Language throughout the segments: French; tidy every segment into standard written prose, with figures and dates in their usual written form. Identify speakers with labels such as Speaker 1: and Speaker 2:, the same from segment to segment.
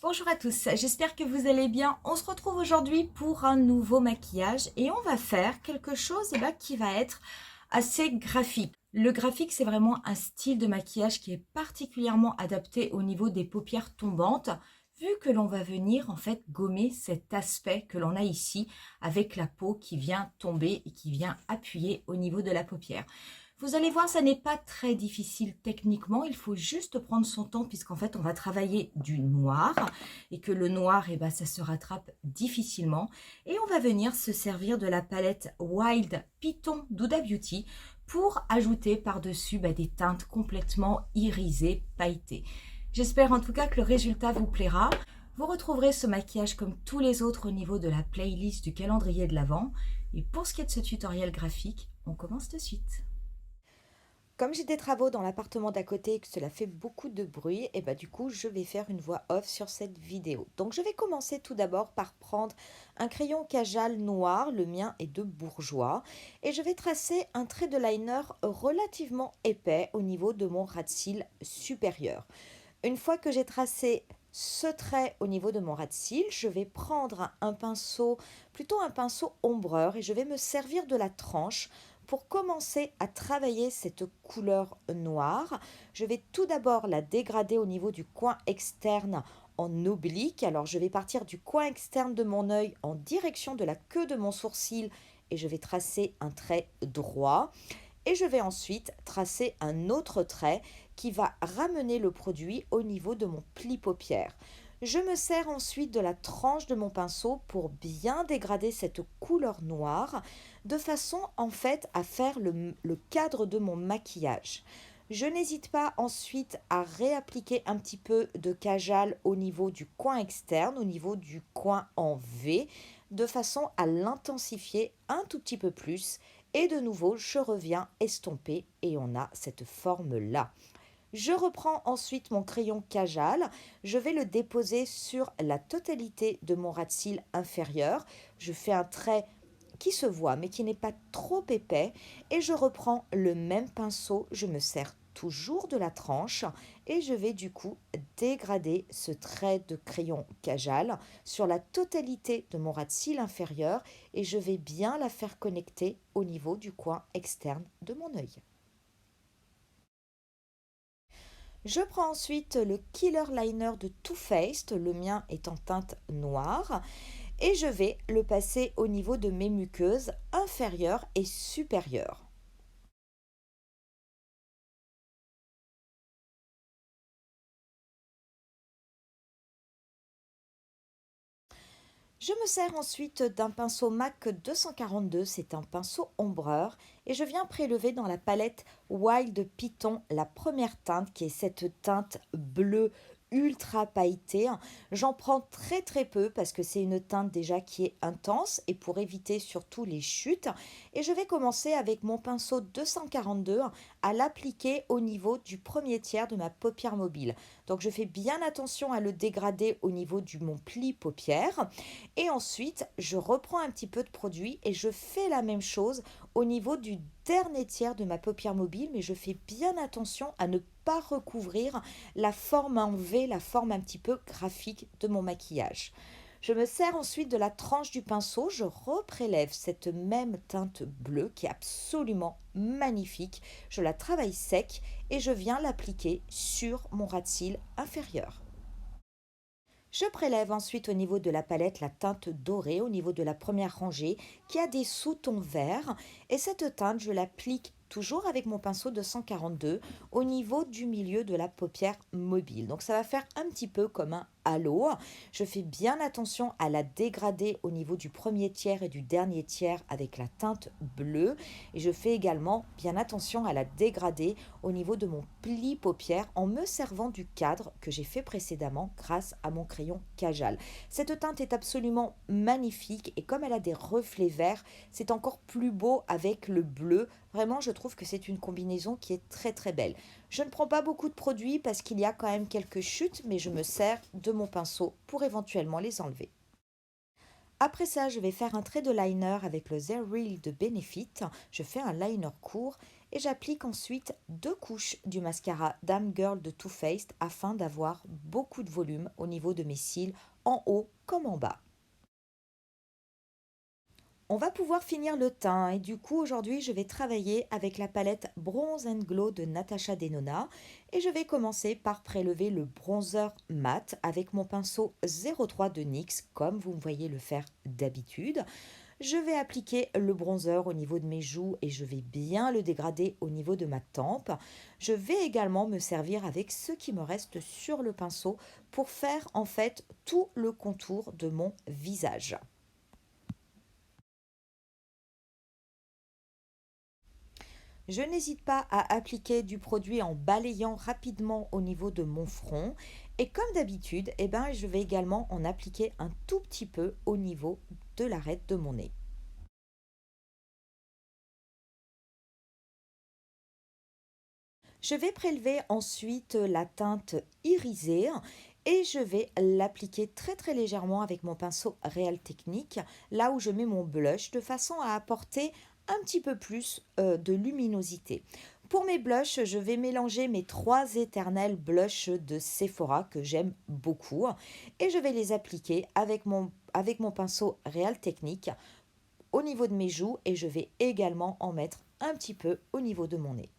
Speaker 1: Bonjour à tous, j'espère que vous allez bien. On se retrouve aujourd'hui pour un nouveau maquillage et on va faire quelque chose qui va être assez graphique. Le graphique, c'est vraiment un style de maquillage qui est particulièrement adapté au niveau des paupières tombantes, vu que l'on va venir en fait gommer cet aspect que l'on a ici avec la peau qui vient tomber et qui vient appuyer au niveau de la paupière. Vous allez voir, ça n'est pas très difficile techniquement, il faut juste prendre son temps puisqu'en fait on va travailler du noir et que le noir, ça se rattrape difficilement. Et on va venir se servir de la palette Wild Python d'Huda Beauty pour ajouter par-dessus des teintes complètement irisées, pailletées. J'espère en tout cas que le résultat vous plaira. Vous retrouverez ce maquillage comme tous les autres au niveau de la playlist du calendrier de l'Avent. Et pour ce qui est de ce tutoriel graphique, on commence de suite. Comme j'ai des travaux dans l'appartement d'à côté et que cela fait beaucoup de bruit, du coup je vais faire une voix off sur cette vidéo. Donc je vais commencer tout d'abord par prendre un crayon Kajal noir, le mien est de Bourjois, et je vais tracer un trait de liner relativement épais au niveau de mon ras de cils supérieur. Une fois que j'ai tracé ce trait au niveau de mon ras de cils, je vais prendre un pinceau, plutôt un pinceau ombreur, et je vais me servir de la tranche pour commencer à travailler cette couleur noire. Je vais tout d'abord la dégrader au niveau du coin externe en oblique. Alors je vais partir du coin externe de mon œil en direction de la queue de mon sourcil et je vais tracer un trait droit. Et je vais ensuite tracer un autre trait qui va ramener le produit au niveau de mon pli paupière. Je me sers ensuite de la tranche de mon pinceau pour bien dégrader cette couleur noire de façon en fait à faire le cadre de mon maquillage. Je n'hésite pas ensuite à réappliquer un petit peu de Kajal au niveau du coin externe, au niveau du coin en V, de façon à l'intensifier un tout petit peu plus. Et de nouveau, je reviens estomper et on a cette forme-là. Je reprends ensuite mon crayon Kajal, je vais le déposer sur la totalité de mon ras de cils inférieur. Je fais un trait qui se voit mais qui n'est pas trop épais et je reprends le même pinceau, je me sers toujours de la tranche et je vais du coup dégrader ce trait de crayon Kajal sur la totalité de mon ras de cils inférieur et je vais bien la faire connecter au niveau du coin externe de mon œil. Je prends ensuite le Killer Liner de Too Faced, le mien est en teinte noire, et je vais le passer au niveau de mes muqueuses inférieures et supérieures. Je me sers ensuite d'un pinceau MAC 242, c'est un pinceau ombreur, et je viens prélever dans la palette Wild Python la première teinte qui est cette teinte bleue ultra pailletée. J'en prends très très peu parce que c'est une teinte déjà qui est intense et pour éviter surtout les chutes. Et je vais commencer avec mon pinceau 242 à l'appliquer au niveau du premier tiers de ma paupière mobile. Donc je fais bien attention à le dégrader au niveau du mon pli paupière. Et ensuite, je reprends un petit peu de produit et je fais la même chose au niveau du dernier tiers de ma paupière mobile, mais je fais bien attention à ne pas recouvrir la forme en V, la forme un petit peu graphique de mon maquillage. Je me sers ensuite de la tranche du pinceau, je reprélève cette même teinte bleue qui est absolument magnifique. Je la travaille sec et je viens l'appliquer sur mon ras de cils inférieur. Je prélève ensuite au niveau de la palette la teinte dorée au niveau de la première rangée qui a des sous-tons verts et cette teinte je l'applique toujours avec mon pinceau 242 au niveau du milieu de la paupière mobile. Donc ça va faire un petit peu comme un halo. Je fais bien attention à la dégrader au niveau du premier tiers et du dernier tiers avec la teinte bleue et je fais également bien attention à la dégrader au niveau de mon pli paupière en me servant du cadre que j'ai fait précédemment grâce à mon crayon Kajal. Cette teinte est absolument magnifique et comme elle a des reflets verts, c'est encore plus beau avec le bleu. Vraiment, je trouve que c'est une combinaison qui est très très belle. Je ne prends pas beaucoup de produits parce qu'il y a quand même quelques chutes, mais je me sers de mon pinceau pour éventuellement les enlever. Après ça, je vais faire un trait de liner avec le Zero Real de Benefit. Je fais un liner court et j'applique ensuite 2 couches du mascara Dame Girl de Too Faced afin d'avoir beaucoup de volume au niveau de mes cils en haut comme en bas. On va pouvoir finir le teint et du coup aujourd'hui je vais travailler avec la palette Bronze and Glow de Natasha Denona et je vais commencer par prélever le bronzer mat avec mon pinceau 03 de NYX comme vous me voyez le faire d'habitude. Je vais appliquer le bronzer au niveau de mes joues et je vais bien le dégrader au niveau de ma tempe. Je vais également me servir avec ce qui me reste sur le pinceau pour faire en fait tout le contour de mon visage. Je n'hésite pas à appliquer du produit en balayant rapidement au niveau de mon front. Et comme d'habitude, je vais également en appliquer un tout petit peu au niveau de l'arête de mon nez. Je vais prélever ensuite la teinte irisée et je vais l'appliquer très très légèrement avec mon pinceau Real Technique, là où je mets mon blush, de façon à apporter un petit peu plus de luminosité. Pour mes blushs, je vais mélanger mes 3 éternels blushs de Sephora que j'aime beaucoup et je vais les appliquer avec mon pinceau Real Technique au niveau de mes joues et je vais également en mettre un petit peu au niveau de mon nez.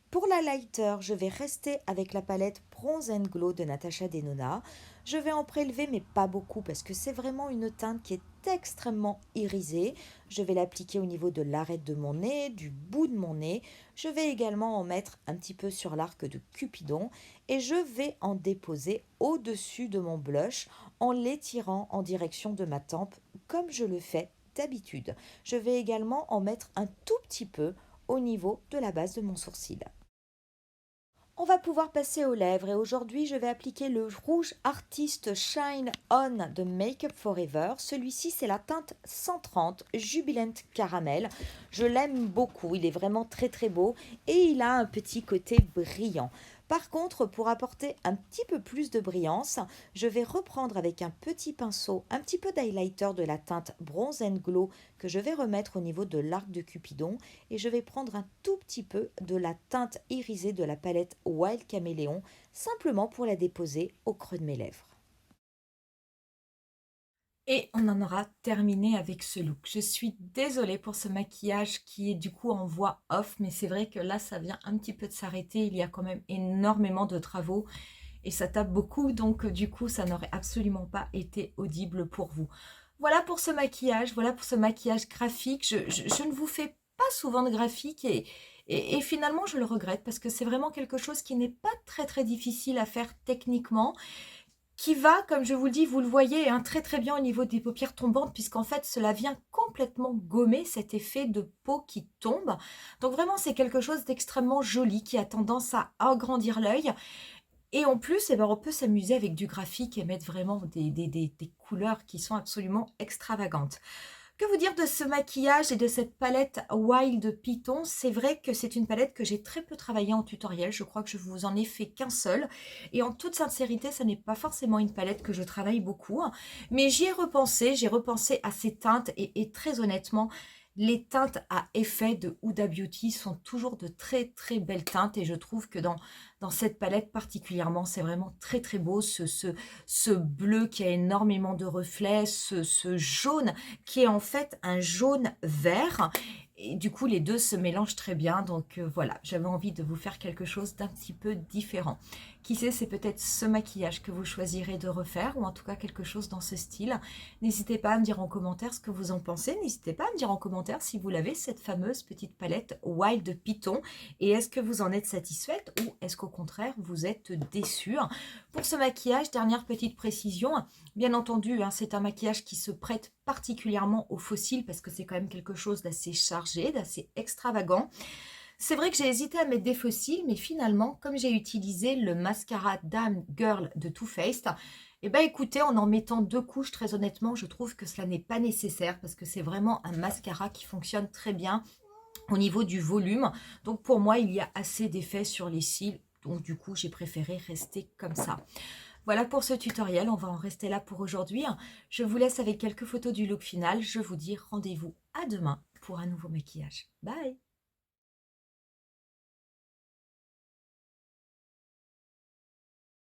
Speaker 1: Pour l'highlighter, je vais rester avec la palette Bronze and Glow de Natasha Denona. Je vais en prélever, mais pas beaucoup, parce que c'est vraiment une teinte qui est extrêmement irisée. Je vais l'appliquer au niveau de l'arête de mon nez, du bout de mon nez. Je vais également en mettre un petit peu sur l'arc de Cupidon. Et je vais en déposer au-dessus de mon blush en l'étirant en direction de ma tempe, comme je le fais d'habitude. Je vais également en mettre un tout petit peu au niveau de la base de mon sourcil. On va pouvoir passer aux lèvres et aujourd'hui je vais appliquer le rouge Artist Shine On de Make Up Forever. Celui-ci c'est la teinte 130 Jubilant Caramel. Je l'aime beaucoup, il est vraiment très très beau et il a un petit côté brillant. Par contre, pour apporter un petit peu plus de brillance, je vais reprendre avec un petit pinceau un petit peu d'highlighter de la teinte Bronze and Glow que je vais remettre au niveau de l'arc de Cupidon et je vais prendre un tout petit peu de la teinte irisée de la palette Wild Caméléon simplement pour la déposer au creux de mes lèvres. Et on en aura terminé avec ce look. Je suis désolée pour ce maquillage qui est du coup en voix off, mais c'est vrai que là, ça vient un petit peu de s'arrêter. Il y a quand même énormément de travaux et ça tape beaucoup, donc du coup, ça n'aurait absolument pas été audible pour vous. Voilà pour ce maquillage, voilà pour ce maquillage graphique. Je ne vous fais pas souvent de graphique et finalement, je le regrette parce que c'est vraiment quelque chose qui n'est pas très très difficile à faire techniquement, qui va, comme je vous le dis, vous le voyez, hein, très très bien au niveau des paupières tombantes, puisqu'en fait, cela vient complètement gommer cet effet de peau qui tombe. Donc vraiment, c'est quelque chose d'extrêmement joli, qui a tendance à agrandir l'œil. Et en plus, on peut s'amuser avec du graphique et mettre vraiment des couleurs qui sont absolument extravagantes. Que vous dire de ce maquillage et de cette palette Wild Python? C'est vrai que c'est une palette que j'ai très peu travaillée en tutoriel. Je crois que je vous en ai fait qu'un seul. Et en toute sincérité, ça n'est pas forcément une palette que je travaille beaucoup. Mais j'y ai repensé, j'ai repensé à ces teintes et très honnêtement, les teintes à effet de Huda Beauty sont toujours de très très belles teintes et je trouve que dans cette palette particulièrement, c'est vraiment très très beau. Ce bleu qui a énormément de reflets, ce jaune qui est en fait un jaune vert. Et du coup, les deux se mélangent très bien. Donc voilà, j'avais envie de vous faire quelque chose d'un petit peu différent. Qui sait, c'est peut-être ce maquillage que vous choisirez de refaire ou en tout cas quelque chose dans ce style. N'hésitez pas à me dire en commentaire ce que vous en pensez. N'hésitez pas à me dire en commentaire si vous l'avez, cette fameuse petite palette Wild Python. Et est-ce que vous en êtes satisfaite ou est-ce qu'au contraire, vous êtes déçue? Pour ce maquillage, dernière petite précision, bien entendu, hein, c'est un maquillage qui se prête particulièrement aux fossiles parce que c'est quand même quelque chose d'assez chargé, d'assez extravagant. C'est vrai que j'ai hésité à mettre des fossiles, mais finalement, comme j'ai utilisé le mascara Dame Girl de Too Faced, écoutez, en mettant 2 couches, très honnêtement, je trouve que cela n'est pas nécessaire parce que c'est vraiment un mascara qui fonctionne très bien au niveau du volume. Donc pour moi, il y a assez d'effet sur les cils. Donc du coup, j'ai préféré rester comme ça. Voilà pour ce tutoriel, on va en rester là pour aujourd'hui. Je vous laisse avec quelques photos du look final. Je vous dis rendez-vous à demain pour un nouveau maquillage. Bye!